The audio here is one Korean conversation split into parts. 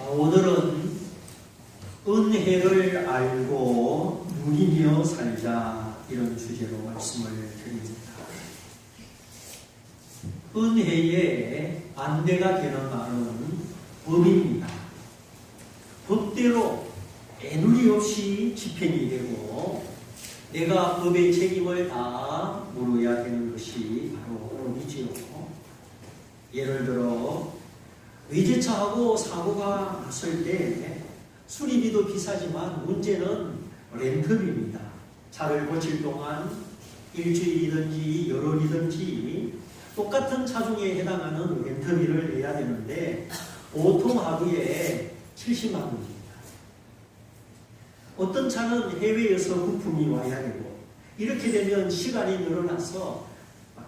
오늘은 은혜를 알고 누리며 살자 이런 주제로 말씀을 드립니다. 은혜의 반대가 되는 말은 법입니다. 법대로 애누리 없이 집행이 되고 내가 법의 책임을 다 물어야 되는 것이 바로 법이지요. 예를 들어 외제차하고 사고가 났을 때 수리비도 비싸지만 문제는 렌트비입니다. 차를 고칠 동안 일주일이든지 열흘이든지 똑같은 차종에 해당하는 렌트비를 내야 되는데 보통 하루에 70만 원입니다. 어떤 차는 해외에서 부품이 와야 되고 이렇게 되면 시간이 늘어나서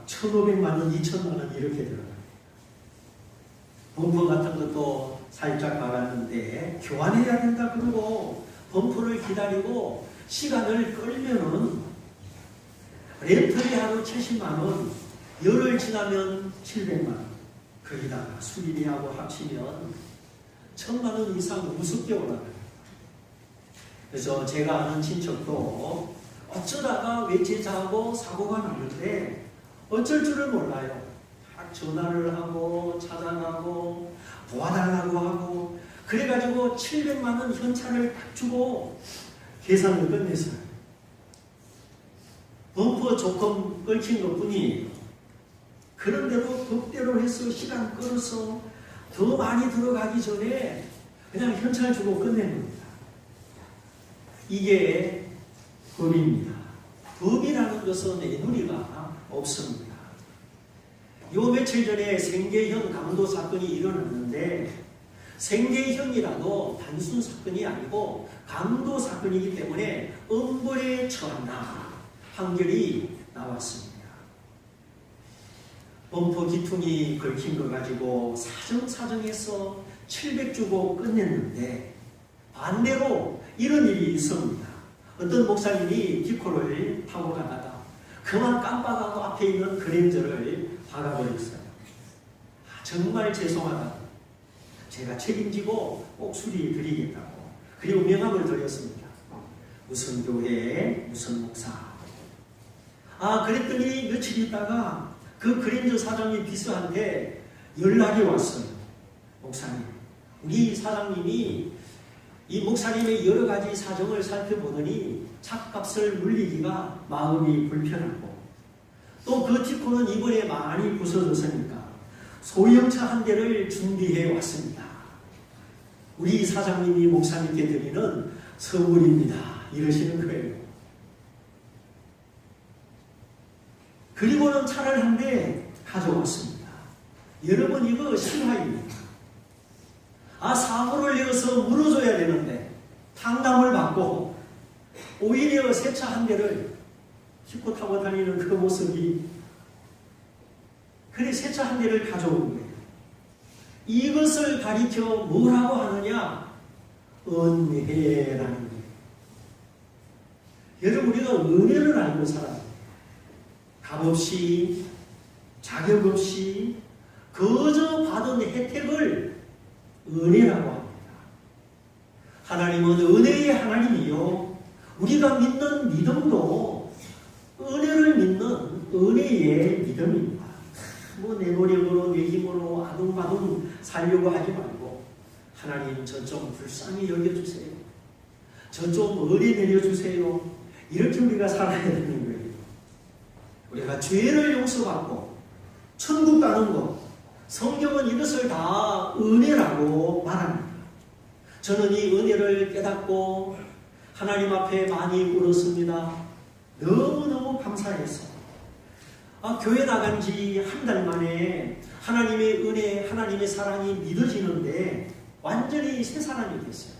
1,500만 원, 2,000만 원 이렇게 들어가요. 범퍼 같은 것도 살짝 박았는데 교환해야 된다 그러고 범퍼를 기다리고 시간을 끌면은 렌트비 하루 70만 원, 열흘 지나면 700만 원, 거기다가 수리비하고 합치면 1,000만 원 이상 우습게 올라가요. 그래서 제가 아는 친척도 어쩌다가 외제차하고 사고가 났는데 어쩔 줄을 몰라요. 전화를 하고 찾아가고 도와달라고 하고 그래가지고 700만 원 현찰을 딱 주고 계산을 끝냈어요. 범퍼 조금 얽힌 것뿐이에요. 그런데도 법대로 해서 시간 끌어서 더 많이 들어가기 전에 그냥 현찰 주고 끝낸 겁니다. 이게 법입니다. 법이라는 것은 애누리가 없습니다. 요 며칠 전에 생계형 강도 사건이 일어났는데 생계형이라도 단순 사건이 아니고 강도 사건이기 때문에 엄벌에 처한다 판결이 나왔습니다. 범퍼 기퉁이 걸친 거 가지고 사정사정해서 700 주고 끝냈는데 반대로 이런 일이 있습니다. 어떤 목사님이 디코를 타고 가다가 그만 깜빡하고 앞에 있는 그랜저를 박아버렸어요. 정말 죄송하다. 제가 책임지고 꼭 수리 드리겠다고. 그리고 명함을 드렸습니다. 무슨 교회, 무슨 목사. 그랬더니 며칠 있다가 그 그랜저 사장님 비서한테 연락이 왔어요. 목사님, 우리 사장님이 이 목사님의 여러 가지 사정을 살펴보더니 차값을 물리기가 마음이 불편하고 또 그 티코는 이번에 많이 부서졌으니까 소형차 한 대를 준비해 왔습니다. 우리 사장님이 목사님께 드리는 선물입니다. 이러시는 거예요. 그리고는 차를 한 대 가져왔습니다. 여러분 이거 실화입니다. 사고를 내어서 물어줘야 되는데 탕감을 받고 오히려 새 차 한 대를 싣고 타고 다니는 그 모습이 그래 새 차 한 대를 가져온 거예요. 이것을 가리켜 뭐라고 하느냐? 은혜라는 거예요. 여러분 우리가 은혜를 알고 살아요. 값없이 자격 없이 거저 받은 혜택을 은혜라고 합니다. 하나님은 은혜의 하나님이요. 우리가 믿는 믿음도 은혜를 믿는 은혜의 믿음입니다. 내 노력으로 내 힘으로 아둥바둥 살려고 하지 말고 하나님 저 좀 불쌍히 여겨주세요. 저 좀 은혜 내려주세요. 이렇게 우리가 살아야 되는 거예요. 우리가 죄를 용서받고 천국 가는 것 성경은 이것을 다 은혜라고 말합니다. 저는 이 은혜를 깨닫고 하나님 앞에 많이 울었습니다. 너무너무 감사해서 교회 나간 지 한 달 만에 하나님의 은혜, 하나님의 사랑이 믿어지는데 완전히 새 사람이 됐어요.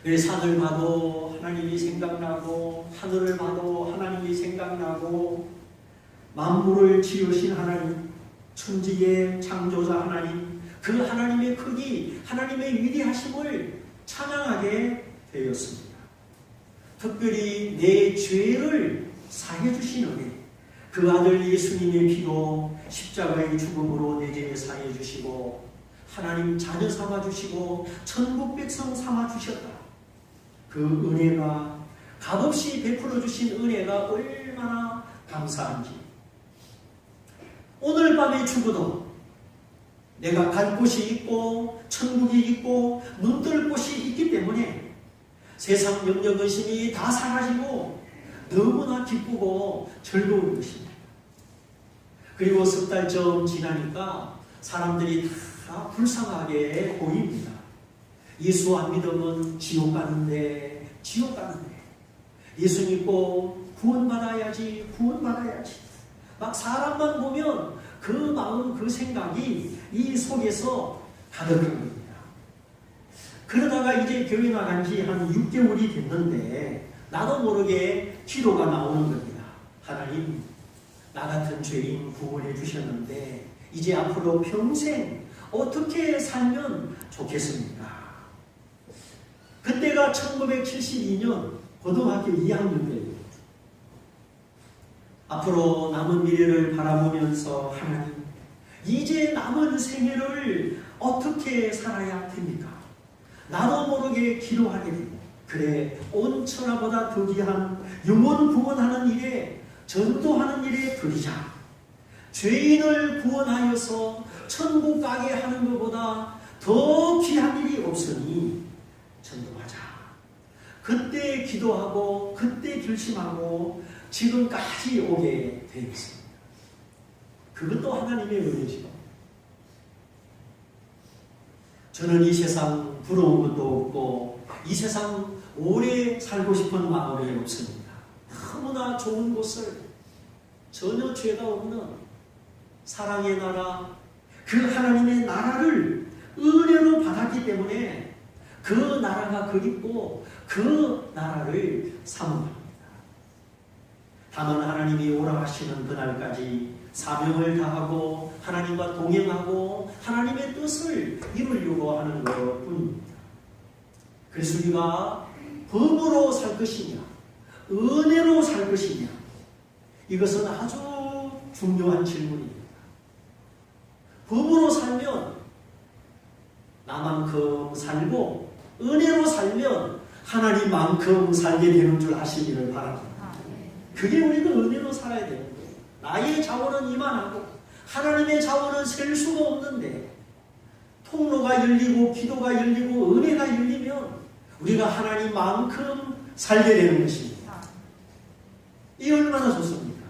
산을 봐도 하나님이 생각나고 하늘을 봐도 하나님이 생각나고 만물을 지으신 하나님, 천지의 창조자 하나님, 그 하나님의 크기, 하나님의 위대하심을 찬양하게 되었습니다. 특별히 내 죄를 사해 주신 은혜, 그 아들 예수님의 피로 십자가의 죽음으로 내 죄를 사해 주시고 하나님 자녀 삼아주시고 천국 백성 삼아주셨다. 그 은혜가 값없이 베풀어 주신 은혜가 얼마나 감사한지. 오늘 밤에 죽어도 내가 갈 곳이 있고 천국이 있고 눈뜰 곳이 있기 때문에 세상 염려 근심이 다 사라지고 너무나 기쁘고 즐거운 것입니다. 그리고 석 달쯤 지나니까 사람들이 다 불쌍하게 보입니다. 예수 안 믿으면 지옥 가는데 예수 믿고 구원받아야지 막 사람만 보면 그 마음 그 생각이 이 속에서 가득한 겁니다. 그러다가 이제 교회 나간 지 한 6개월이 됐는데 나도 모르게 기도가 나오는 겁니다. 하나님, 나 같은 죄인 구원해 주셨는데 이제 앞으로 평생 어떻게 살면 좋겠습니까? 그때가 1972년 고등학교 2학년 때예요. 앞으로 남은 미래를 바라보면서 하나님, 이제 남은 생애를 어떻게 살아야 됩니까? 나도 모르게 기도하게 되고, 그래, 온 천하보다 더 귀한 영혼 구원하는 일에, 전도하는 일에 드리자. 죄인을 구원하여서 천국 가게 하는 것보다 더 귀한 일이 없으니 전도하자. 그때 기도하고 그때 결심하고 지금까지 오게 되었습니다. 그것도 하나님의 은혜죠. 저는 이 세상 부러운 것도 없고 이 세상 오래 살고 싶은 마음이 없습니다. 너무나 좋은 곳을 전혀 죄가 없는 사랑의 나라, 그 하나님의 나라를 은혜로 받았기 때문에 그 나라가 그립고 그 나라를 사모합니다. 다만 하나님이 오라 하시는 그날까지 사명을 다하고 하나님과 동행하고 하나님의 뜻을 이루려고 하는 것뿐입니다. 그래서 우리가 법으로 살 것이냐 은혜로 살 것이냐, 이것은 아주 중요한 질문입니다. 법으로 살면 나만큼 살고 은혜로 살면 하나님만큼 살게 되는 줄 아시기를 바랍니다. 그게 우리가 은혜로 살아야 되는 거예요. 나의 자원은 이만하고 하나님의 자원은 셀 수가 없는데 통로가 열리고 기도가 열리고 은혜가 열리면 우리가 하나님만큼 살게 되는 것입니다. 이 얼마나 좋습니까?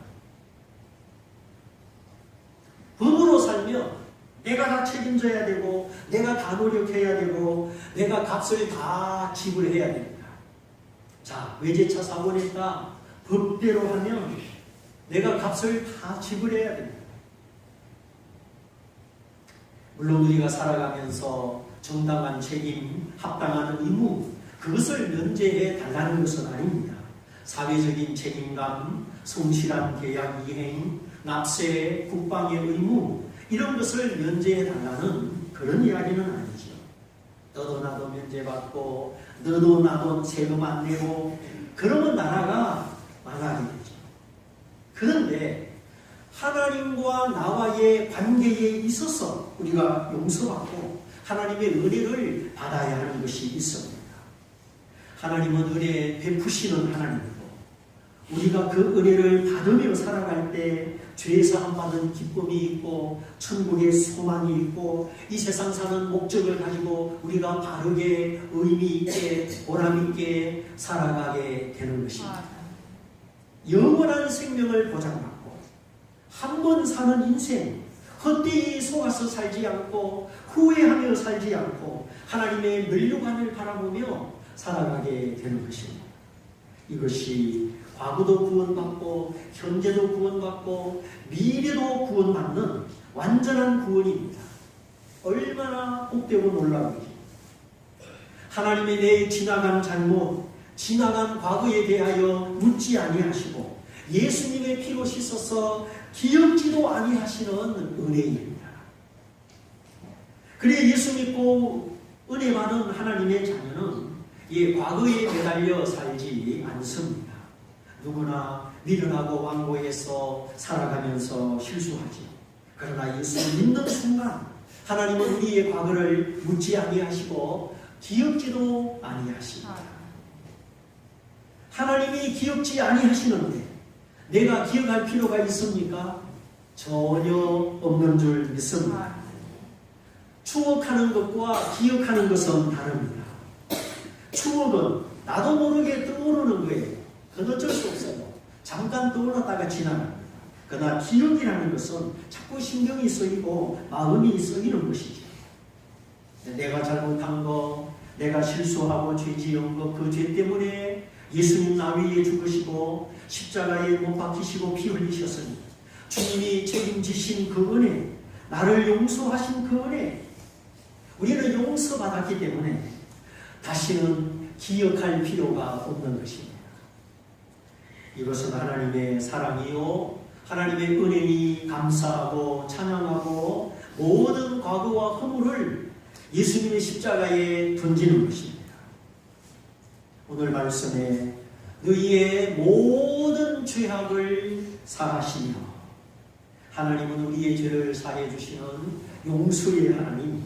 법으로 살면 내가 다 책임져야 되고 내가 다 노력해야 되고 내가 값을 다 지불해야 됩니다. 자, 외제차 사고 냈다. 법대로 하면 내가 값을 다 지불해야 됩니다. 물론 우리가 살아가면서 정당한 책임, 합당한 의무, 그것을 면제해 달라는 것은 아닙니다. 사회적인 책임감, 성실한 계약 이행, 납세, 국방의 의무, 이런 것을 면제해 달라는 그런 이야기는 아니죠. 너도 나도 면제받고 너도 나도 세금 안 내고 그러면 나라가 망하게 되죠. 그런데 하나님과 나와의 관계에 있어서 우리가 용서받고 하나님의 은혜를 받아야 하는 것이 있습니다. 하나님은 은혜 베푸시는 하나님이고 우리가 그 은혜를 받으며 살아갈 때 죄에서 받은 기쁨이 있고 천국의 소망이 있고 이 세상 사는 목적을 가지고 우리가 바르게 의미 있게 보람 있게 살아가게 되는 것입니다. 영원한 생명을 보장받고 한 번 사는 인생 헛되이 속아서 살지 않고 후회하며 살지 않고 하나님의 면류관을 바라보며 살아가게 되는 것입니다. 이것이 과거도 구원받고 현재도 구원받고 미래도 구원받는 완전한 구원입니다. 얼마나 복되고 놀라운지. 하나님의 내 지나간 잘못, 지나간 과거에 대하여 묻지 아니하시고 예수님의 피로 씻어서 기억지도 아니하시는 은혜입니다. 그래 예수 믿고 은혜 받은 하나님의 자녀는 과거에 매달려 살지 않습니다. 누구나 미련하고 완고해서 살아가면서 실수하지. 그러나 예수를 믿는 순간 하나님은 우리의 과거를 묻지 아니하시고 기억지도 아니하십니다. 하나님이 기억지 아니하시는데 내가 기억할 필요가 있습니까? 전혀 없는 줄 믿습니다. 추억하는 것과 기억하는 것은 다릅니다. 추억은 나도 모르게 떠오르는 거예요. 그건 어쩔 수 없어요. 잠깐 떠올랐다가 지나갑니다. 그러나 기억이라는 것은 자꾸 신경이 쓰이고 마음이 쓰이는 것이죠. 내가 잘못한 거, 내가 실수하고 죄 지은 것, 그 죄 때문에 예수님 나 위에 죽으시고 십자가에 못 박히시고 피 흘리셨으니 주님이 책임지신 그 은혜, 나를 용서하신 그 은혜, 우리는 용서받았기 때문에 다시는 기억할 필요가 없는 것입니다. 이것은 하나님의 사랑이요, 하나님의 은혜니 감사하고 찬양하고 모든 과거와 허물을 예수님의 십자가에 던지는 것입니다. 오늘 말씀에 너희의 모든 죄악을 사하시며, 하나님은 우리의 죄를 사해 주시는 용서의 하나님,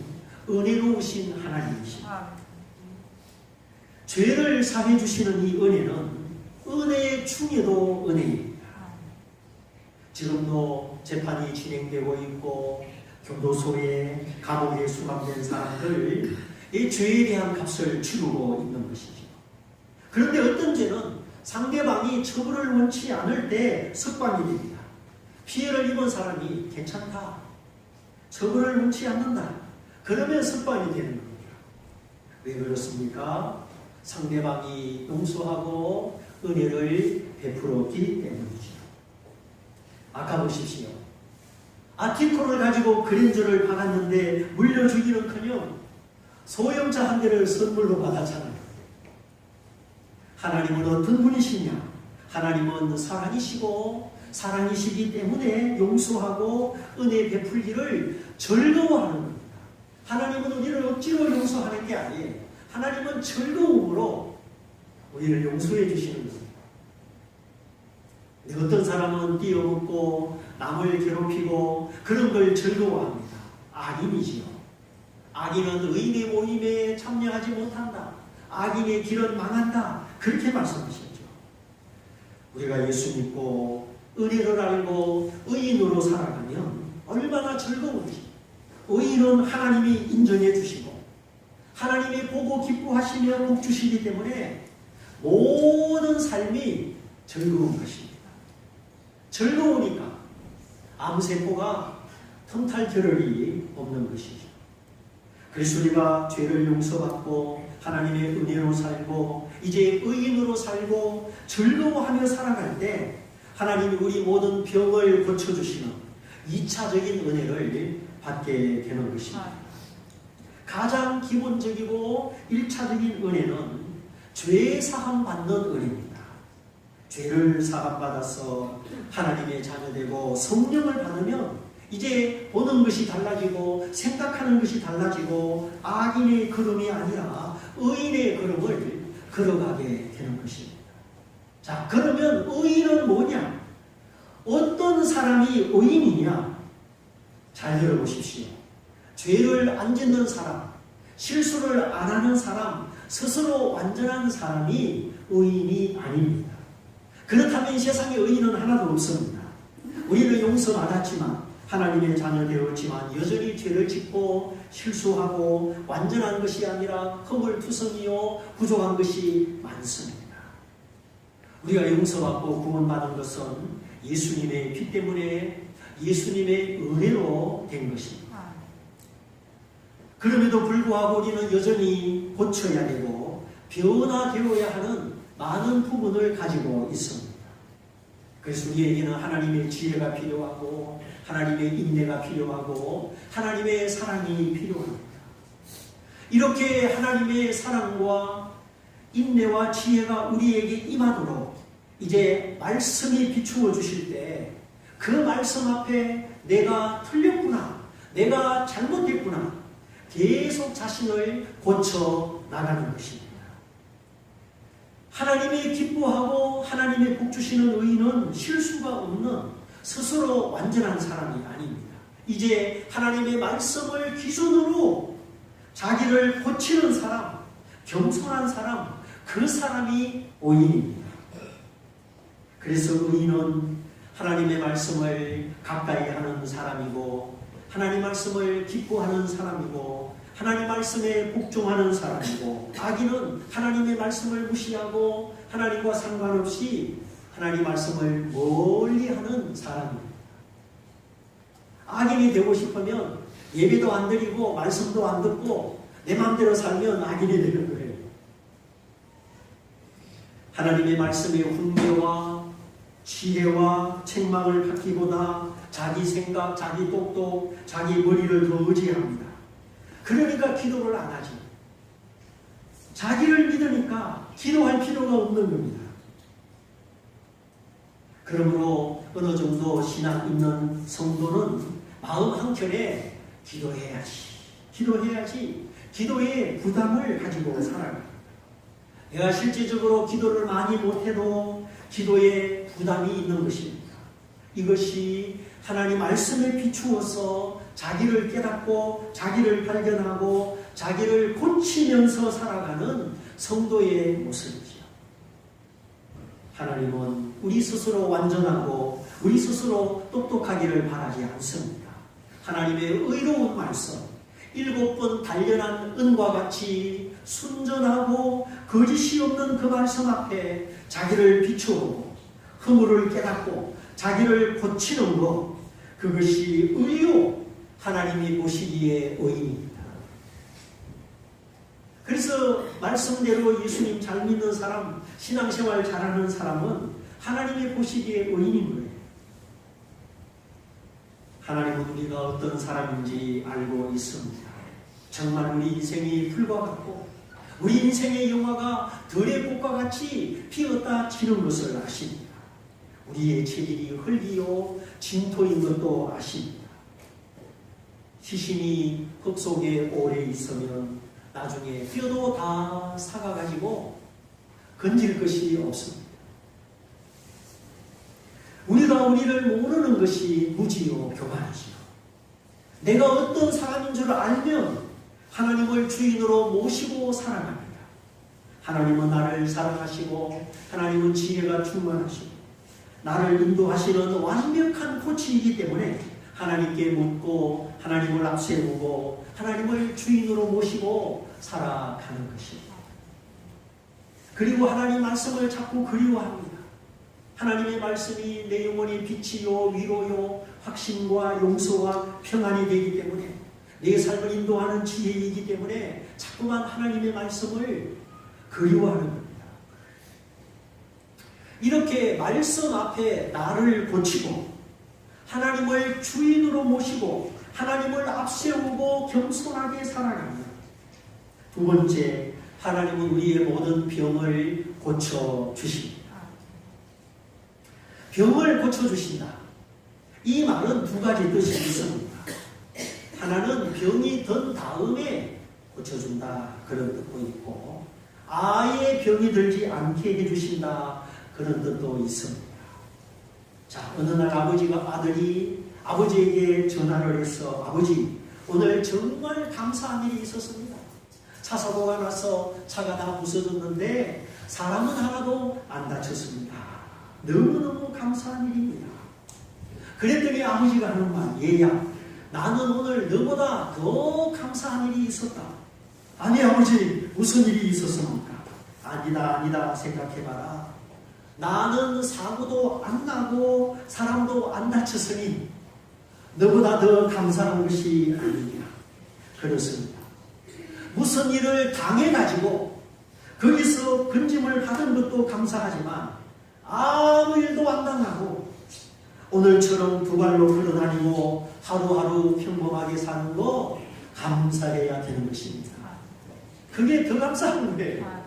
은혜로우신 하나님이십니다. 죄를 사해 주시는 이 은혜는 은혜 중에도 은혜입니다. 지금도 재판이 진행되고 있고 교도소에 감옥에 수감된 사람들, 이 죄에 대한 값을 치르고 있는 것이죠. 그런데 어떤 죄는 상대방이 처벌을 원치 않을 때 석방이 됩니다. 피해를 입은 사람이 괜찮다, 처벌을 원치 않는다, 그러면 석방이 되는 겁니다. 왜 그렇습니까? 상대방이 용서하고 은혜를 베풀었기 때문이죠. 아까 보십시오. 아티콜을 가지고 그랜저를 박았는데 물려주기는커녕 소형차 한 대를 선물로 받았잖아요. 하나님은 어떤 분이시냐? 하나님은 사랑이시고 사랑이시기 때문에 용서하고 은혜 베풀기를 즐거워하는 겁니다. 하나님은 우리를 억지로 용서하는 게 아니에요. 하나님은 즐거움으로 우리를 용서해 주시는 겁니다. 어떤 사람은 뛰어먹고 남을 괴롭히고 그런 걸 즐거워합니다. 악인이지요. 악인은 의인의 모임에 참여하지 못한다. 악인의 길은 망한다. 그렇게 말씀하셨죠. 우리가 예수 믿고 은혜를 알고 의인으로 살아가면 얼마나 즐거운지. 의인은 하나님이 인정해 주시고 하나님이 보고 기뻐하시며 복 주시기 때문에 모든 삶이 즐거운 것입니다. 즐거우니까 암세포가 틈탈 겨를이 없는 것이죠. 그래서 우리가 죄를 용서받고 하나님의 은혜로 살고 이제 의인으로 살고 즐거워하며 살아갈 때 하나님이 우리 모든 병을 고쳐주시는 2차적인 은혜를 받게 되는 것입니다. 가장 기본적이고 1차적인 은혜는 죄 사함 받는 은혜입니다. 죄를 사함받아서 하나님의 자녀되고 성령을 받으면 이제 보는 것이 달라지고 생각하는 것이 달라지고 악인의 걸음이 아니라 의인의 걸음을 걸어가게 되는 것입니다. 자, 그러면 의인은 뭐냐? 어떤 사람이 의인이냐? 잘 들어보십시오. 죄를 안 짓는 사람, 실수를 안 하는 사람, 스스로 완전한 사람이 의인이 아닙니다. 그렇다면 이 세상에 의인은 하나도 없습니다. 우리는 용서받았지만 하나님의 자녀 되었지만 여전히 죄를 짓고 실수하고 완전한 것이 아니라 허물투성이요 부족한 것이 많습니다. 우리가 용서받고 구원받은 것은 예수님의 피 때문에 예수님의 은혜로 된 것입니다. 그럼에도 불구하고 우리는 여전히 고쳐야 되고 변화되어야 하는 많은 부분을 가지고 있습니다. 그래서 우리에게는 하나님의 지혜가 필요하고 하나님의 인내가 필요하고 하나님의 사랑이 필요합니다. 이렇게 하나님의 사랑과 인내와 지혜가 우리에게 임하도록 이제 말씀이 비추어 주실 때 그 말씀 앞에 내가 틀렸구나, 내가 잘못했구나 계속 자신을 고쳐 나가는 것입니다. 하나님이 기뻐하고 하나님의 복 주시는 의인은 실수가 없는 스스로 완전한 사람이 아닙니다. 이제 하나님의 말씀을 기준으로 자기를 고치는 사람, 겸손한 사람, 그 사람이 의인입니다. 그래서 의인은 하나님의 말씀을 가까이 하는 사람이고, 하나님 말씀을 기뻐하는 사람이고, 하나님 말씀에 복종하는 사람이고, 악인은 하나님의 말씀을 무시하고 하나님과 상관없이 하나님 말씀을 멀리하는 사람입니다. 악인이 되고 싶으면 예배도 안 드리고 말씀도 안 듣고 내 마음대로 살면 악인이 되는 거예요. 하나님의 말씀의 훈계와 지혜와 책망을 받기보다 자기 생각, 자기 똑똑, 자기 머리를 더 의지합니다. 그러니까 기도를 안 하지. 자기를 믿으니까 기도할 필요가 없는 겁니다. 그러므로 어느 정도 신앙 있는 성도는 마음 한켠에 기도해야지 기도에 부담을 가지고 살아갑니다. 내가 실제적으로 기도를 많이 못해도 기도에 부담이 있는 것입니다. 이것이 하나님 말씀에 비추어서 자기를 깨닫고 자기를 발견하고 자기를 고치면서 살아가는 성도의 모습이죠. 하나님은 우리 스스로 완전하고 우리 스스로 똑똑하기를 바라지 않습니다. 하나님의 의로운 말씀, 7번 단련한 은과 같이 순전하고 거짓이 없는 그 말씀 앞에 자기를 비추고 허물을 깨닫고 자기를 고치는 것, 그것이 의요, 하나님이 보시기에 의입니다. 그래서 말씀대로 예수님 잘 믿는 사람, 신앙생활 잘하는 사람은 하나님이 보시기에 의인인 거예요. 하나님은 우리가 어떤 사람인지 알고 있습니다. 정말 우리 인생이 풀과 같고 우리 인생의 영화가 들의 꽃과 같이 피었다 지는 것을 아십니다. 우리의 체질이 흙이요 진토인 것도 아십니다. 시신이 흙 속에 오래 있으면 나중에 뼈도 다 삭아가지고 건질 것이 없습니다. 우리가 우리를 모르는 것이 무지요 교만이지요. 내가 어떤 사람인 줄 알면 하나님을 주인으로 모시고 살아갑니다. 하나님은 나를 사랑하시고 하나님은 지혜가 충만하시고 나를 인도하시는 완벽한 코치이기 때문에 하나님께 묻고 하나님을 앞세우고 하나님을 주인으로 모시고 살아가는 것입니다. 그리고 하나님 말씀을 자꾸 그리워합니다. 하나님의 말씀이 내 영혼의 빛이요 위로요 확신과 용서와 평안이 되기 때문에 내 삶을 인도하는 지혜이기 때문에 자꾸만 하나님의 말씀을 그리워하는 겁니다. 이렇게 말씀 앞에 나를 고치고 하나님을 주인으로 모시고 하나님을 앞세우고 겸손하게 살아갑니다. 두 번째, 하나님은 우리의 모든 병을 고쳐주십니다. 병을 고쳐주신다. 이 말은 두 가지 뜻이 있습니다. 하나는 병이 든 다음에 고쳐준다, 그런 뜻도 있고 아예 병이 들지 않게 해주신다, 그런 뜻도 있습니다. 자, 어느 날 아들이 아버지에게 전화를 해서 아버지, 오늘 정말 감사한 일이 있었습니다. 차 사고가 나서 차가 다 부서졌는데 사람은 하나도 안 다쳤습니다. 너무너무 감사한 일입니다. 그랬더니 아버지가 하는 말, 얘야, 나는 오늘 너보다 더 감사한 일이 있었다. 아니 아버지, 무슨 일이 있었습니까? 아니다 생각해봐라. 나는 사고도 안 나고 사람도 안 다쳤으니 너보다 더 감사한 것이 아니냐. 그렇습니다. 무슨 일을 당해가지고 거기서 건짐을 받은 것도 감사하지만 아무 일도 안 당하고 오늘처럼 두 발로 걸어다니고 하루하루 평범하게 사는 거 감사해야 되는 것입니다. 그게 더 감사한 거예요.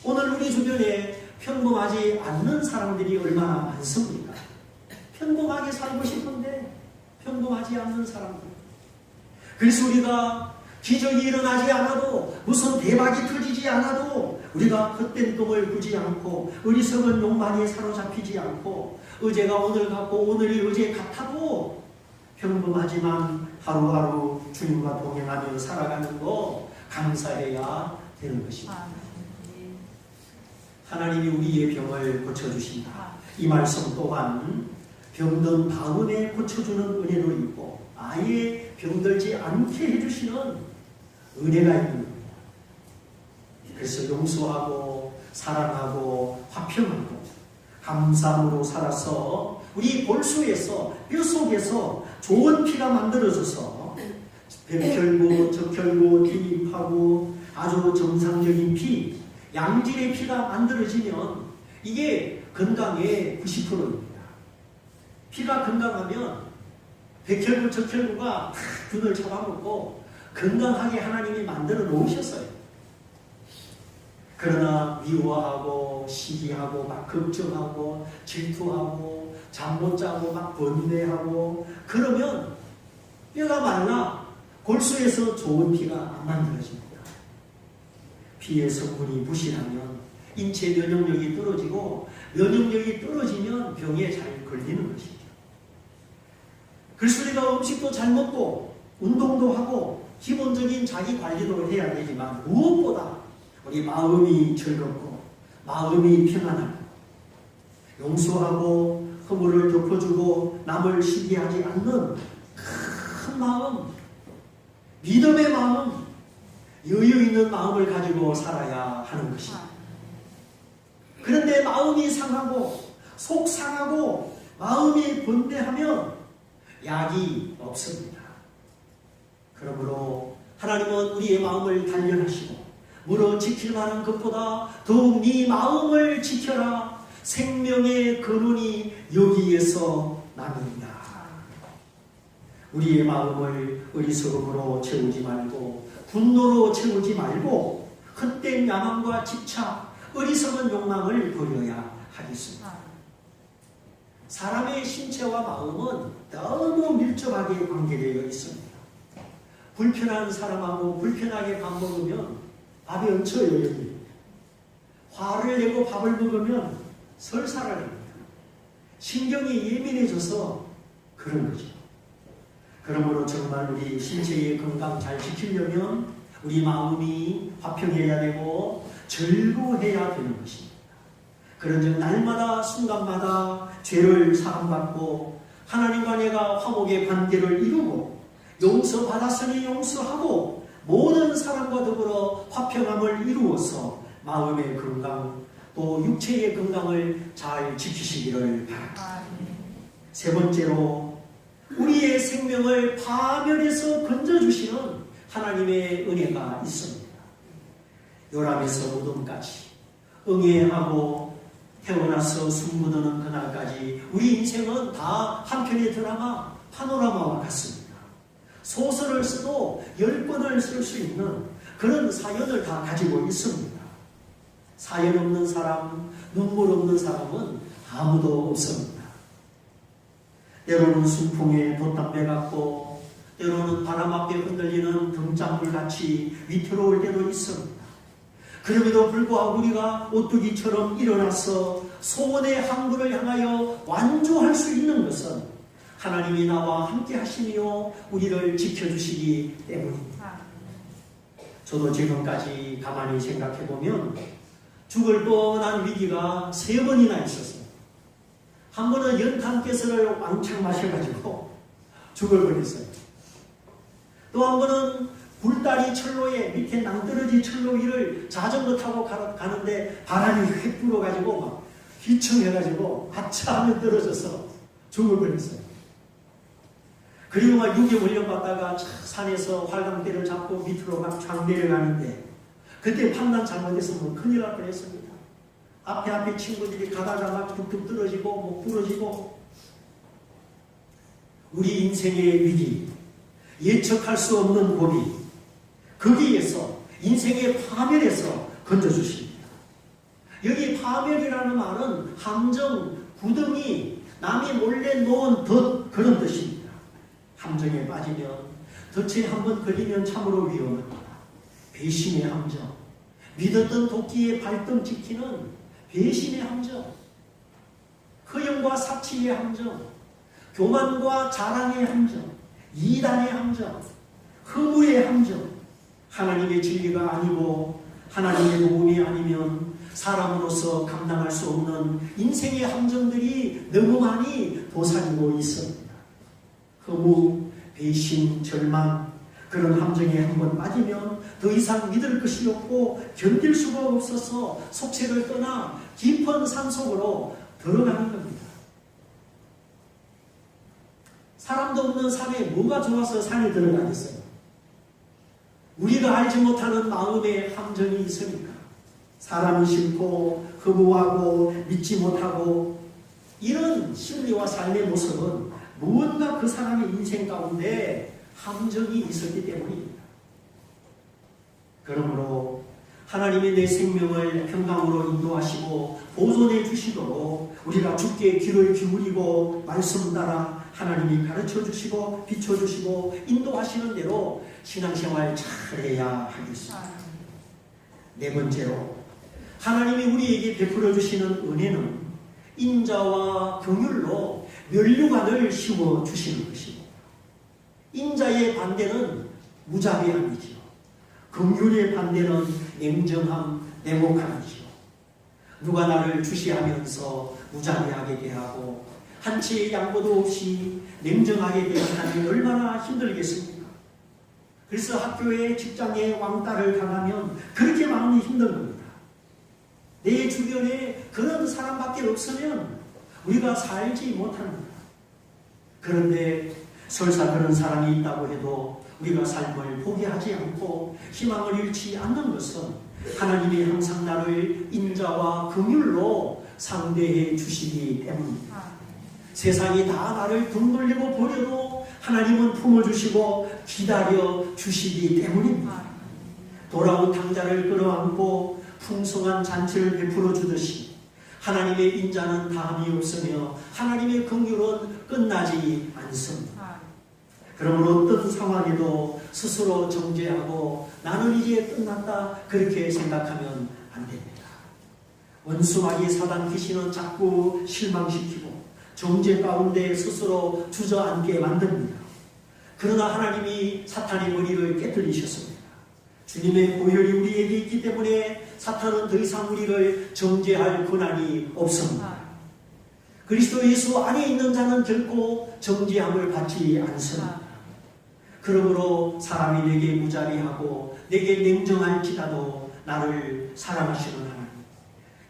오늘 우리 주변에 평범하지 않는 사람들이 얼마나 많습니까? 평범하게 살고 싶은데 평범하지 않는 사람들. 그래서 우리가 기적이 일어나지 않아도 무슨 대박이 터지지 않아도 우리가 헛된 꿈을 꾸지 않고 어리석은 욕망에 사로잡히지 않고 어제가 오늘 같고 오늘이 어제 같아도 평범하지만 하루하루 주님과 동행하며 살아가는 거 감사해야 되는 것입니다. 하나님이 우리의 병을 고쳐주신다. 이 말씀 또한 병든 다음에 고쳐주는 은혜도 있고 아예 병들지 않게 해주시는 은혜가 있는 겁니다. 그래서 용서하고 사랑하고 화평하고 감사함으로 살아서 우리 골수에서 뼈속에서 좋은 피가 만들어져서 백혈구, 적혈구, 뒷입하고 아주 정상적인 피, 양질의 피가 만들어지면 이게 건강의 90%입니다. 피가 건강하면 백혈구, 적혈구가 균을 잡아먹고 건강하게 하나님이 만들어 놓으셨어요. 그러나 미워하고 시기하고 막 걱정하고 질투하고 잠 못 자고 막 번뇌하고 그러면 뼈가 말라 골수에서 좋은 피가 안 만들어집니다. 피의 성분이 부실하면 인체 면역력이 떨어지고 면역력이 떨어지면 병에 잘 걸리는 것이죠. 그래서 우리가 음식도 잘 먹고 운동도 하고 기본적인 자기 관리도 해야 되지만 무엇보다 우리 마음이 즐겁고 마음이 평안하고 용서하고 허물을 덮어주고 남을 시기하지 않는 큰 마음, 믿음의 마음, 여유 있는 마음을 가지고 살아야 하는 것입니다. 그런데 마음이 상하고 속 상하고 마음이 번뇌하면 약이 없습니다. 그러므로 하나님은 우리의 마음을 단련하시고 물어 지킬 만한 것보다 더욱 네 마음을 지켜라. 생명의 근원이 여기에서 납니다. 우리의 마음을 어리석음으로 채우지 말고 분노로 채우지 말고 헛된 야망과 집착, 어리석은 욕망을 버려야 하겠습니다. 사람의 신체와 마음은 너무 밀접하게 관계되어 있습니다. 불편한 사람하고 불편하게 밥 먹으면 밥이 얹혀요. 여기. 화를 내고 밥을 먹으면 설사를 합니다. 신경이 예민해져서 그런 거죠. 그러므로 정말 우리 신체의 건강 잘 지키려면 우리 마음이 화평해야 되고 즐거워해야 되는 것입니다. 그런즉 날마다 순간마다 죄를 사함받고 하나님과 내가 화목의 관계를 이루고 용서받았으니 용서하고 모든 사람과 더불어 화평함을 이루어서 마음의 건강 또 육체의 건강을 잘 지키시기를 바랍니다. 세 번째로 우리의 생명을 파멸해서 건져주시는 하나님의 은혜가 있습니다. 요람에서 무덤까지 응애하고 태어나서 숨 묻는 그날까지 우리 인생은 다 한편의 드라마 파노라마와 같습니다. 소설을 써도 10권을 쓸 수 있는 그런 사연을 다 가지고 있습니다. 사연 없는 사람, 눈물 없는 사람은 아무도 없습니다. 때로는 순풍에 돛담배 같고 때로는 바람 앞에 흔들리는 등잔불같이 위태로울 때도 있습니다. 그럼에도 불구하고 우리가 오뚜기처럼 일어나서 소원의 항구를 향하여 완주할 수 있는 것은 하나님이 나와 함께 하시며 우리를 지켜주시기 때문입니다. 저도 지금까지 가만히 생각해보면 죽을 뻔한 위기가 3번이나 있었어요. 한 번은 연탄가스를 왕창 마셔가지고 죽을 뻔했어요. 또 한 번은 굴다리 철로에 밑에 낭떠러지 철로 위를 자전거 타고 가는데 바람이 휙 불어가지고 막 휘청해가지고 아차하면 떨어져서 죽을 뻔했어요. 그리고 막 유괴 훈련받다가 산에서 활강대를 잡고 밑으로 막 쫙 내려가는데 그때 판단 잘못했으면 큰일 날 뻔했습니다. 앞에 친구들이 가다가 막 툭툭 떨어지고 뭐 부러지고 우리 인생의 위기, 예측할 수 없는 고비, 거기에서 인생의 파멸에서 건져주십니다. 여기 파멸이라는 말은 함정, 구덩이, 남이 몰래 놓은 덫 그런 뜻입니다. 함정에 빠지면 덫에 한번 걸리면 참으로 위험합니다. 배신의 함정, 믿었던 도끼에 발등 찍히는 배신의 함정, 허영과 사치의 함정, 교만과 자랑의 함정, 이단의 함정, 허무의 함정, 하나님의 진리가 아니고 하나님의 복음이 아니면 사람으로서 감당할 수 없는 인생의 함정들이 너무 많이 도사리고 있습니다. 허무, 배신, 절망, 그런 함정에 한번 빠지면 더 이상 믿을 것이 없고 견딜 수가 없어서 속세를 떠나 깊은 산속으로 들어가는 겁니다. 사람도 없는 산에 뭐가 좋아서 산에 들어가겠어요? 우리가 알지 못하는 마음의 함정이 있으니까 사람이 싫고 허무하고 믿지 못하고 이런 심리와 삶의 모습은 무언가 그 사람의 인생 가운데 함정이 있었기 때문입니다. 그러므로 하나님이 내 생명을 평강으로 인도하시고 보존해 주시도록 우리가 주께 귀를 기울이고 말씀 따라 하나님이 가르쳐 주시고 비춰 주시고 인도하시는 대로 신앙생활 잘해야 하겠습니다. 네 번째로 하나님이 우리에게 베풀어 주시는 은혜는 인자와 긍휼로 면류관을 씌워 주시는 것입니다. 인자의 반대는 무자비함이지요. 긍휼의 반대는 냉정함, 냉혹함이지요. 누가 나를 주시하면서 무자비하게 대하고 한 치의 양보도 없이 냉정하게 대하다니 얼마나 힘들겠습니까? 그래서 학교에 직장에 왕따를 당하면 그렇게 마음이 힘든 겁니다. 내 주변에 그런 사람밖에 없으면 우리가 살지 못합니다. 그런데 설사 그런 사람이 있다고 해도 우리가 삶을 포기하지 않고 희망을 잃지 않는 것은 하나님이 항상 나를 인자와 긍휼로 상대해 주시기 때문입니다. 세상이 다 나를 등 돌리고 버려도 하나님은 품어주시고 기다려 주시기 때문입니다. 돌아온 탕자를 끌어안고 풍성한 잔치를 베풀어 주듯이 하나님의 인자는 다함이 없으며 하나님의 긍휼은 끝나지 않습니다. 그러므로 어떤 상황에도 스스로 정죄하고 나는 이제 끝났다 그렇게 생각하면 안 됩니다. 원수마귀 사단 귀신은 자꾸 실망시키고 정죄 가운데 스스로 주저앉게 만듭니다. 그러나 하나님이 사탄의 머리를 깨뜨리셨습니다. 주님의 보혈이 우리에게 있기 때문에 사탄은 더 이상 우리를 정죄할 권한이 없습니다. 그리스도 예수 안에 있는 자는 결코 정죄함을 받지 않습니다. 그러므로 사람이 내게 무자비하고 내게 냉정할지라도 나를 사랑하시는 하나님,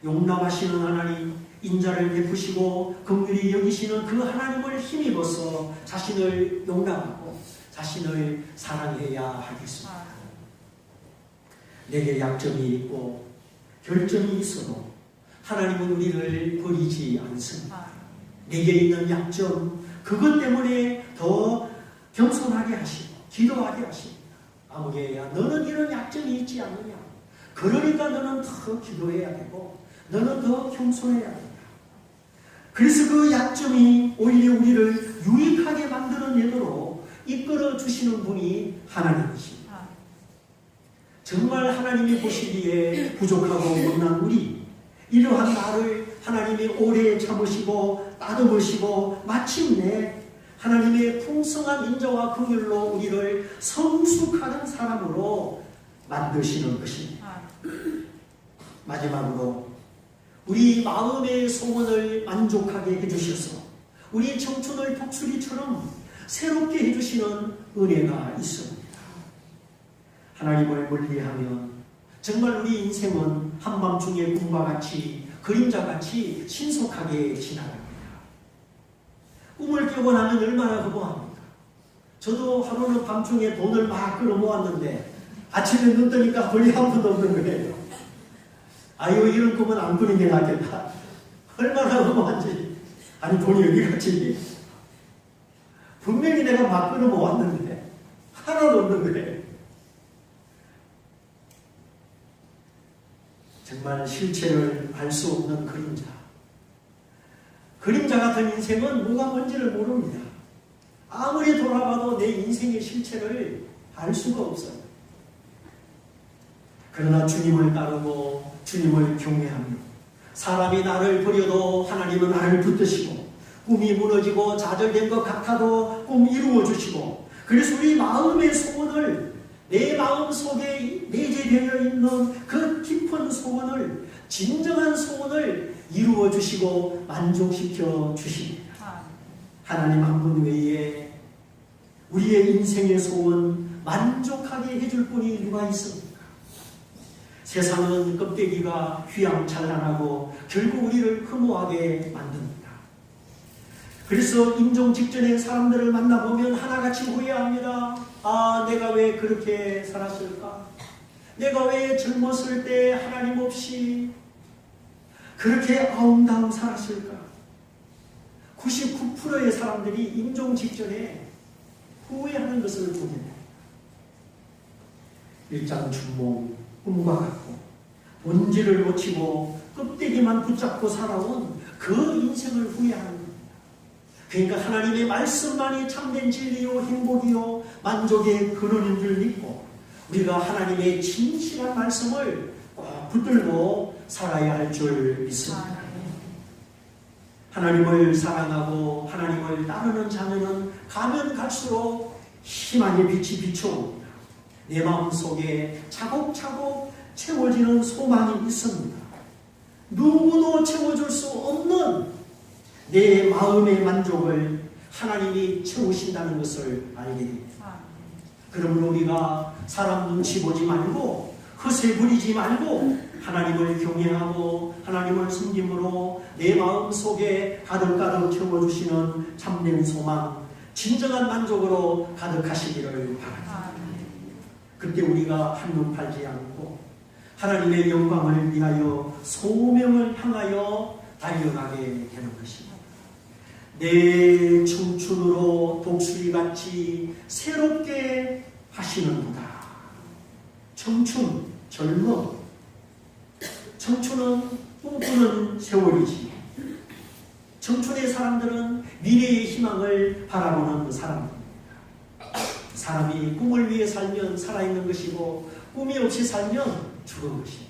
용납하시는 하나님, 인자를 베푸시고 긍휼히 여기시는 그 하나님을 힘입어서 자신을 용납하고 자신을 사랑해야 하겠습니다. 내게 약점이 있고 결점이 있어도 하나님은 우리를 버리지 않습니다. 내게 있는 약점, 그것 때문에 더 겸손하게 하시고 기도하게 하십니다. 아무개야 너는 이런 약점이 있지 않느냐? 그러니까 너는 더 기도해야 되고 너는 더 겸손해야 된다. 그래서 그 약점이 오히려 우리를 유익하게 만들어내도록 이끌어 주시는 분이 하나님이십니다. 정말 하나님이 보시기에 부족하고 못난 우리, 이러한 나를 하나님이 오래 참으시고 따듬으시고 마침내 하나님의 풍성한 인자와 긍휼로 우리를 성숙하는 사람으로 만드시는 것입니다. 마지막으로 우리 마음의 소원을 만족하게 해주셔서 우리 청춘을 독수리처럼 새롭게 해주시는 은혜가 있습니다. 하나님을 멀리하면 정말 우리 인생은 한밤중의 꿈과 같이 그림자같이 신속하게 지나갑니다. 꿈을 깨고 나면 얼마나 허무합니까? 저도 하루는 밤중에 돈을 막 끌어 모았는데 아침에 눈 뜨니까 돈이 한 푼도 없는 거예요. 아유, 이런 꿈은 안 꾸는 게 낫겠다. 얼마나 허무한지. 아니, 돈이 어디 갔지? 분명히 내가 막 끌어 모았는데 하나도 없는 거예요. 정말 실체를 알 수 없는 그림자. 그림자 같은 인생은 뭐가 뭔지를 모릅니다. 아무리 돌아봐도 내 인생의 실체를 알 수가 없어요. 그러나 주님을 따르고 주님을 경외하며 사람이 나를 버려도 하나님은 나를 붙드시고 꿈이 무너지고 좌절된 것 같아도 꿈 이루어 주시고, 그래서 우리 마음의 소원을, 내 마음 속에 내재되어 있는 그 깊은 소원을, 진정한 소원을 이루어 주시고 만족시켜 주십니다. 하나님 한 분 외에 우리의 인생의 소원 만족하게 해줄 분이 누가 있습니까? 세상은 껍데기가 휘황찬란하고 결국 우리를 흠모하게 만듭니다. 그래서 임종 직전에 사람들을 만나보면 하나같이 후회합니다. 아, 내가 왜 그렇게 살았을까? 내가 왜 젊었을 때 하나님 없이 그렇게 아웅다웅 살았을까? 99%의 사람들이 임종 직전에 후회하는 것을 보게 됩니다. 일장춘몽, 꿈과 같고 본질을 놓치고 껍데기만 붙잡고 살아온 그 인생을 후회하는 겁니다. 그러니까 하나님의 말씀만이 참된 진리요 행복이요 만족의 근원인 줄 믿고 우리가 하나님의 진실한 말씀을 꼭 붙들고 살아야 할 줄 믿습니다. 하나님을 사랑하고 하나님을 따르는 자녀는 가면 갈수록 희망의 빛이 비춰옵니다. 내 마음속에 차곡차곡 채워지는 소망이 있습니다. 누구도 채워줄 수 없는 내 마음의 만족을 하나님이 채우신다는 것을 알게 됩니다. 그러므로 우리가 사람 눈치 보지 말고 허세 부리지 말고 하나님을 경외하고 하나님을 섬김으로 내 마음속에 가득가득 채워주시는 참된 소망, 진정한 만족으로 가득하시기를 바랍니다. 그때 우리가 한눈 팔지 않고 하나님의 영광을 위하여 소명을 향하여 달려가게 되는 것입니다. 내 청춘으로 독수리같이 새롭게 하시는구나. 청춘, 젊음. 청춘은 꿈꾸는 세월이지. 청춘의 사람들은 미래의 희망을 바라보는 사람입니다. 사람이 꿈을 위해 살면 살아있는 것이고 꿈이 없이 살면 죽은 것입니다.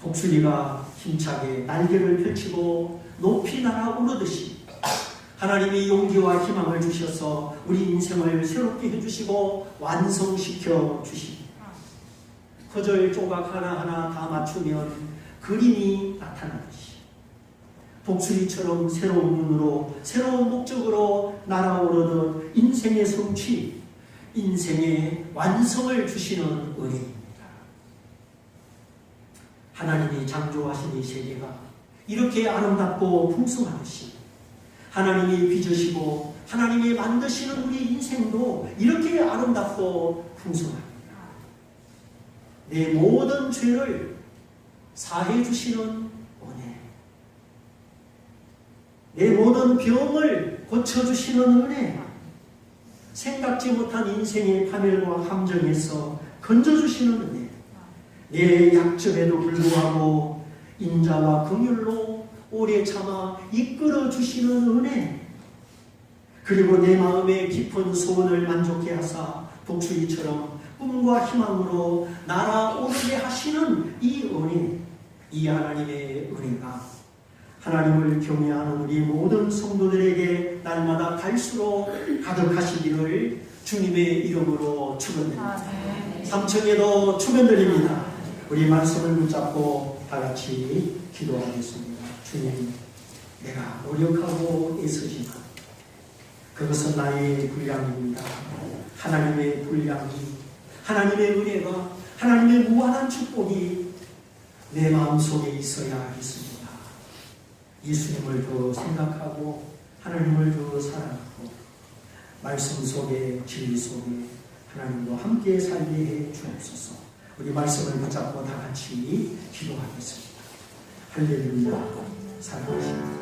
독수리가 힘차게 날개를 펼치고 높이 날아오르듯이 하나님이 용기와 희망을 주셔서 우리 인생을 새롭게 해주시고 완성시켜 주십니다. 퍼즐 조각 하나하나 다 맞추면 그림이 나타나듯이 독수리처럼 새로운 눈으로 새로운 목적으로 날아오르는 인생의 성취, 인생의 완성을 주시는 은혜입니다. 하나님이 창조하신 이 세계가 이렇게 아름답고 풍성하듯이 하나님이 빚으시고 하나님이 만드시는 우리 인생도 이렇게 아름답고 풍성합니다. 내 모든 죄를 사해 주시는 은혜, 내 모든 병을 고쳐주시는 은혜, 생각지 못한 인생의 파멸과 함정에서 건져주시는 은혜, 내 약점에도 불구하고 인자와 긍휼로 오래 참아 이끌어주시는 은혜, 그리고 내 마음의 깊은 소원을 만족해 하사 독수리처럼 꿈과 희망으로 날아오르게 하시는 이 은혜, 이 하나님의 은혜가 하나님을 경외하는 우리 모든 성도들에게 날마다 갈수록 가득하시기를 주님의 이름으로 축원드립니다. 삼층에도 축원드립니다. 우리 말씀을 붙잡고 다 같이 기도하겠습니다. 주님, 내가 노력하고 애쓰지만 그것은 나의 분량입니다. 하나님의 분량이, 하나님의 은혜가, 하나님의 무한한 축복이 내 마음속에 있어야 하겠습니다. 예수님을 더 생각하고 하나님을 더 사랑하고 말씀 속에, 진리 속에 하나님과 함께 살게 해 주옵소서. 우리 말씀을 붙잡고 다 같이 기도하겠습니다. 할렐루야. 사랑하십니다.